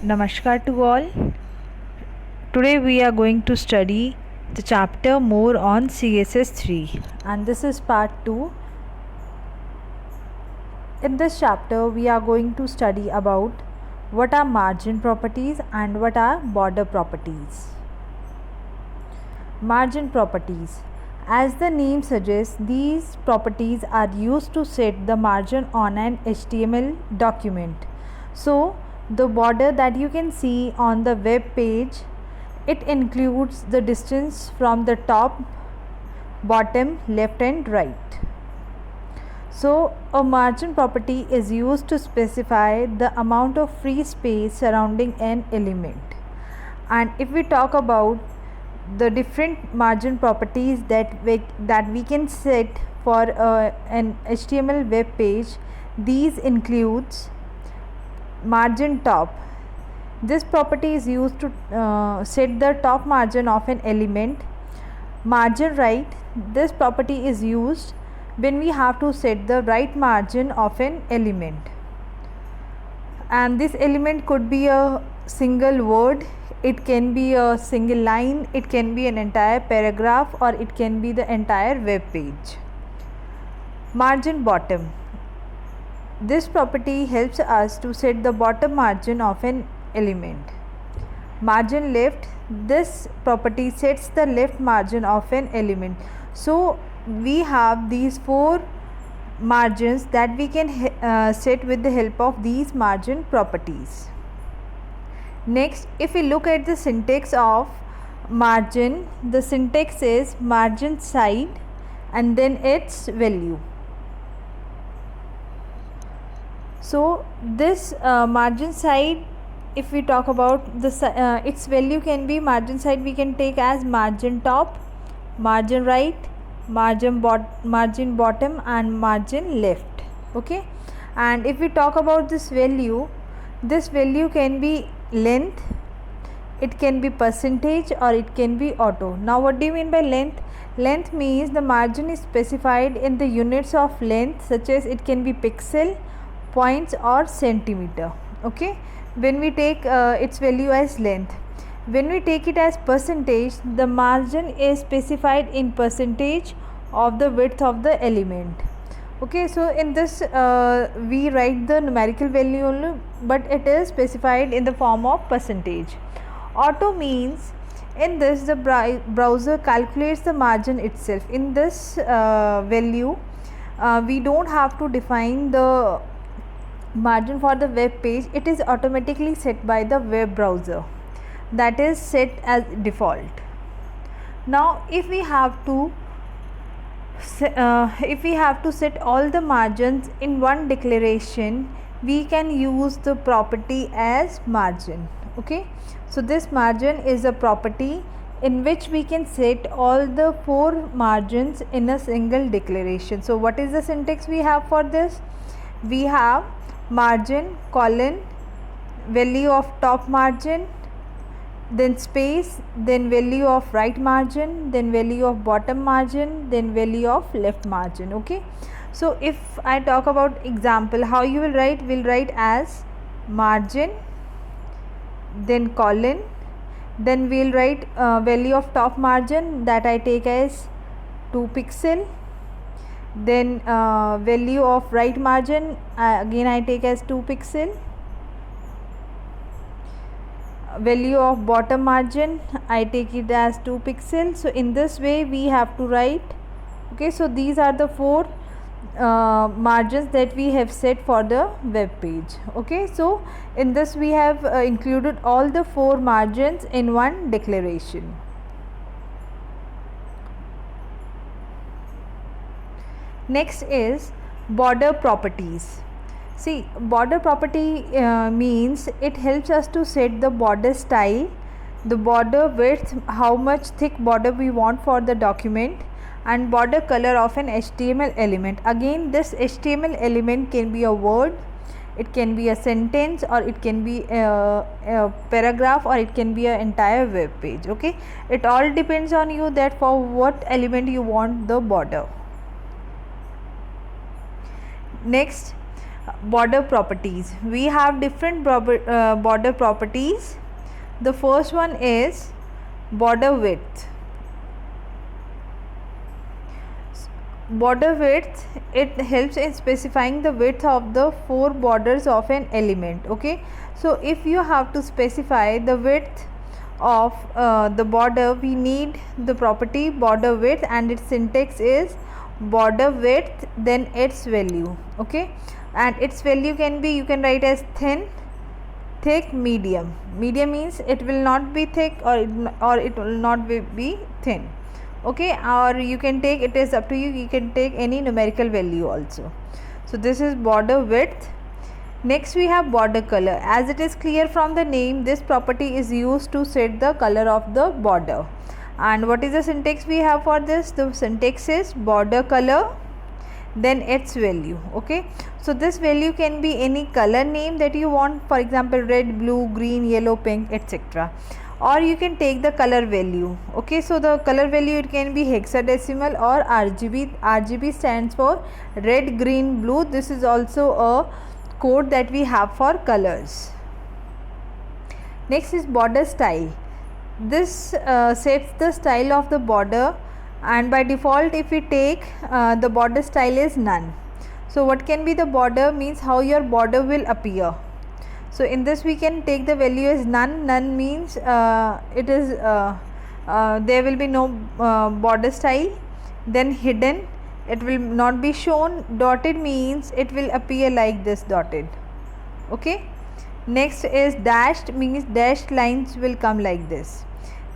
Namaskar to all. Today we are going to study the chapter more on CSS 3 and this is part 2. In this chapter we are going to study about what are margin properties and what are border properties. Margin properties. As the name suggests, these properties are used to set the margin on an HTML document. So the border that you can see on the web page, it includes the distance from the top, bottom, left and right. So a margin property is used to specify the amount of free space surrounding an element. And if we talk about the different margin properties that we can set for an HTML web page, these includes margin top. This property is used to set the top margin of an element. Margin right, this property is used when we have to set the right margin of an element, and this element could be a single word, it can be a single line, it can be an entire paragraph, or it can be the entire web page. Margin bottom, this property helps us to set the bottom margin of an element. Margin left, this property sets the left margin of an element. So we have these four margins that we can set with the help of these margin properties. Next, if we look at the syntax of margin, the syntax is margin side and then its value. So this margin side, if we talk about the its value can be margin side, we can take as margin top, margin right, margin bottom and margin left. Okay, and if we talk about this value can be length, it can be percentage, or it can be auto. Now what do you mean by length? Length means the margin is specified in the units of length, such as it can be pixel, points or centimeter. Okay, when we take its value as length. When we take it as percentage, the margin is specified in percentage of the width of the element. Okay, so in this we write the numerical value only, but it is specified in the form of percentage. Auto means in this the browser calculates the margin itself. In this value we don't have to define the margin for the web page, it is automatically set by the web browser, that is set as default. Now if we have to set all the margins in one declaration, we can use the property as margin. Okay, so this margin is a property in which we can set all the four margins in a single declaration. So what is the syntax we have for this? We have margin colon value of top margin, then space, then value of right margin, then value of bottom margin, then value of left margin. Okay, so if I talk about example, how you will write? Will write as margin, then colon, then we'll write value of top margin that I take as 2 pixel, then value of right margin again I take as 2 pixel, value of bottom margin I take it as 2 pixel. So in this way we have to write. Okay, so these are the four margins that we have set for the web page. Okay, so in this we have included all the four margins in one declaration. Next is border properties. See, border property means it helps us to set the border style, the border width, how much thick border we want for the document, and border color of an HTML element. Again, this HTML element can be a word, it can be a sentence, or it can be a paragraph, or it can be an entire web page. Okay, it all depends on you that for what element you want the border. Next, Border properties. We have different border properties. The first one is border width. Border width, it helps in specifying the width of the four borders of an element. Okay, so if you have to specify the width of the border, we need the property border width, and its syntax is border width then its value. Okay, and its value can be, you can write as thin, thick, medium. Medium means it will not be thick, or it will not be thin. Okay, or you can take, it is up to you, you can take any numerical value also. So this is border width. Next we have border color. As it is clear from the name, this property is used to set the color of the border. And what is the syntax we have for this? The syntax is border color then its value. Okay, so this value can be any color name that you want, for example red, blue, green, yellow, pink, etc., or you can take the color value. Okay, so the color value, it can be hexadecimal or RGB. RGB stands for red, green, blue. This is also a code that we have for colors. Next is border style. This sets the style of the border, and by default if we take the border style is none. So what can be the border means how your border will appear. So in this we can take the value as none. None means it is there will be no border style. Then hidden, it will not be shown. Dotted means it will appear like this, dotted. Okay, next is dashed, means dashed lines will come like this.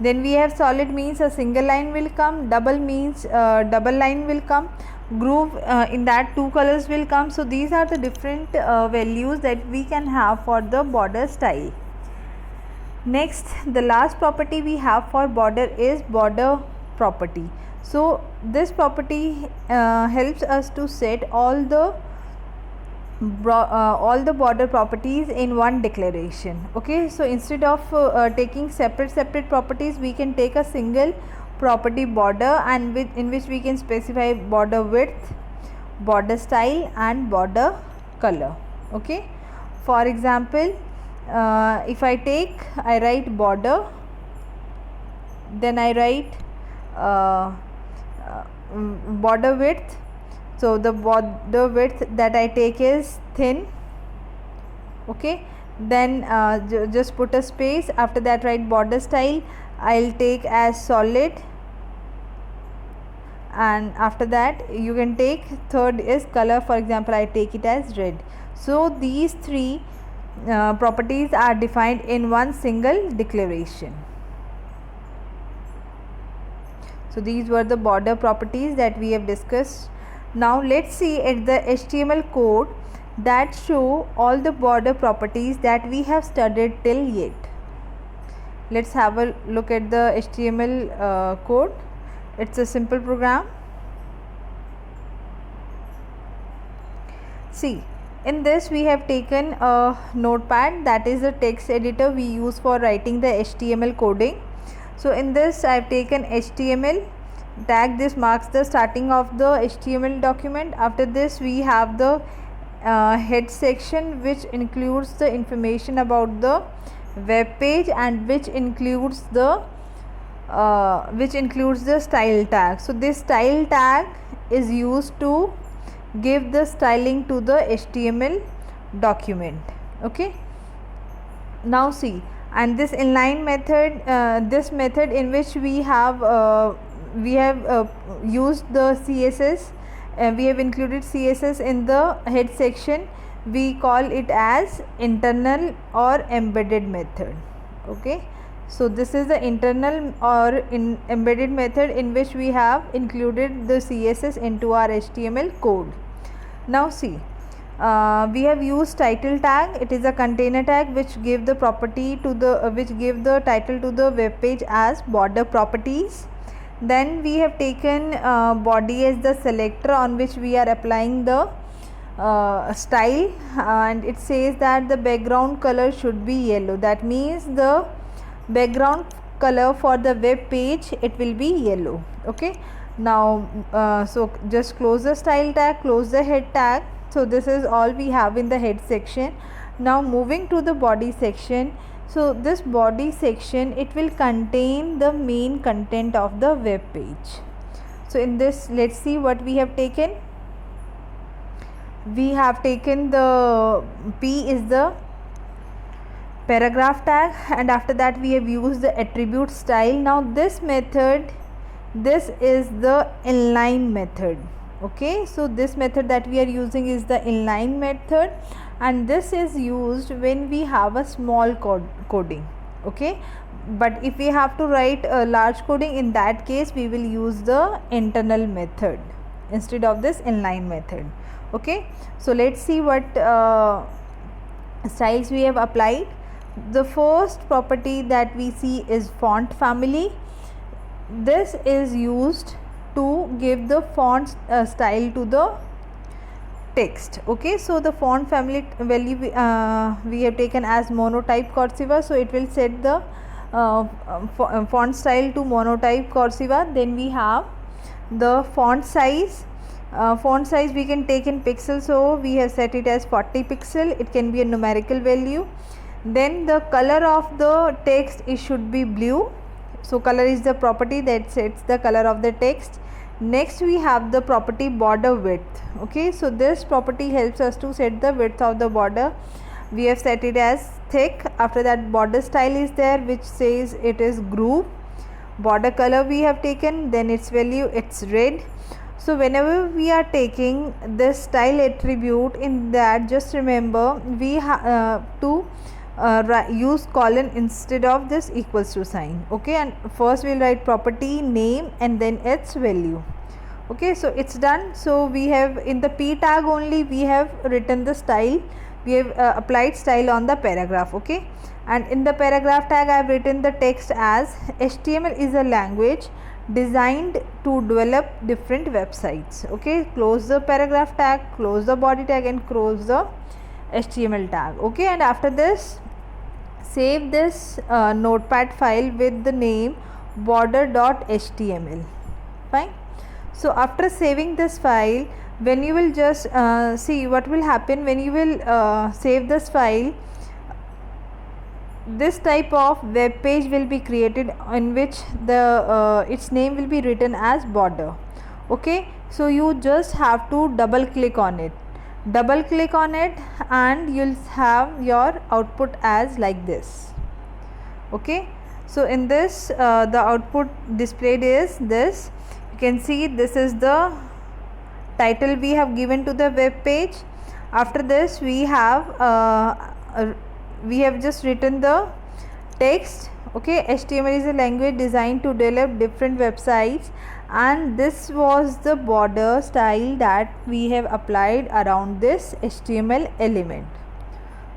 Then we have solid, means a single line will come. Double means double line will come. Groove, in that two colors will come. So these are the different values that we can have for the border style. Next, the last property we have for border is border property. So this property helps us to set all the border properties in one declaration. Okay, so instead of taking separate properties, we can take a single property border, and in which we can specify border width, border style, and border color. Okay, for example, if I write border, then I write border width. So the border width that I take is thin. Okay, then just put a space. After that write border style, I'll take as solid, and after that you can take third is color. For example, I take it as red. So these three properties are defined in one single declaration. So these were the border properties that we have discussed. Now let's see at the HTML code that show all the border properties that we have studied till yet. Let's have a look at the HTML code. It's a simple program. See, in this we have taken a notepad, that is the text editor we use for writing the HTML coding. So in this I have taken HTML tag. This marks the starting of the HTML document. After this we have the head section, which includes the information about the web page, and which includes the style tag. So this style tag is used to give the styling to the HTML document. Okay, now see, and this inline method, this method in which we have used the CSS, we have included CSS in the head section. We call it as internal or embedded method. Okay, so this is the internal or embedded method in which we have included the CSS into our HTML code. Now see, we have used title tag. It is a container tag which give the property to the which give the title to the web page as border properties. Then we have taken body as the selector on which we are applying the style, and it says that the background color should be yellow. That means the background color for the web page, it will be yellow. Okay, now so just close the style tag, close the head tag. So this is all we have in the head section. Now moving to the body section. So this body section, it will contain the main content of the web page. So in this, let's see what we have taken. We have taken the P is the paragraph tag, and after that we have used the attribute style. Now this method, this is the inline method. Okay, so this method that we are using is the inline method, and this is used when we have a small coding. Okay, but if we have to write a large coding, in that case we will use the internal method instead of this inline method. Okay, so let's see what styles we have applied. The first property that we see is font family. This is used to give the font style to the text. Okay, so the font family value we have taken as monotype cursiva, so it will set the font style to monotype cursiva. Then we have the font size. Font size we can take in pixels, so we have set it as 40 pixel. It can be a numerical value. Then the color of the text, it should be blue. So color is the property that sets the color of the text. Next we have the property border width. Okay, so this property helps us to set the width of the border. We have set it as thick. After that, border style is there, which says it is groove. Border color we have taken, then its value, it's red. So whenever we are taking this style attribute, in that just remember we have to use colon instead of this equals to sign. Okay, and first we'll write property name and then its value. Okay, so it's done. So we have in the P tag only we have written the style. We have applied style on the paragraph. Okay, and in the paragraph tag I have written the text as HTML is a language designed to develop different websites. Okay, close the paragraph tag, close the body tag, and close the HTML tag. Okay, and after this, save this notepad file with the name border.html. Fine. So after saving this file, when you will just see what will happen when you will save this file, this type of web page will be created in which the its name will be written as border. Okay, so you just have to double click on it, and you'll have your output as like this. Okay, so in this the output displayed is this. You can see this is the title we have given to the web page. After this we have just written the text. Okay, HTML is a language designed to develop different websites, and this was the border style that we have applied around this HTML element.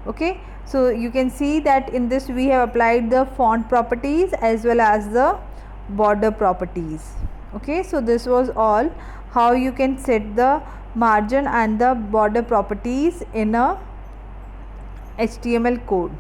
Okay, so you can see that in this we have applied the font properties as well as the border properties. Okay, so this was all how you can set the margin and the border properties in a HTML code.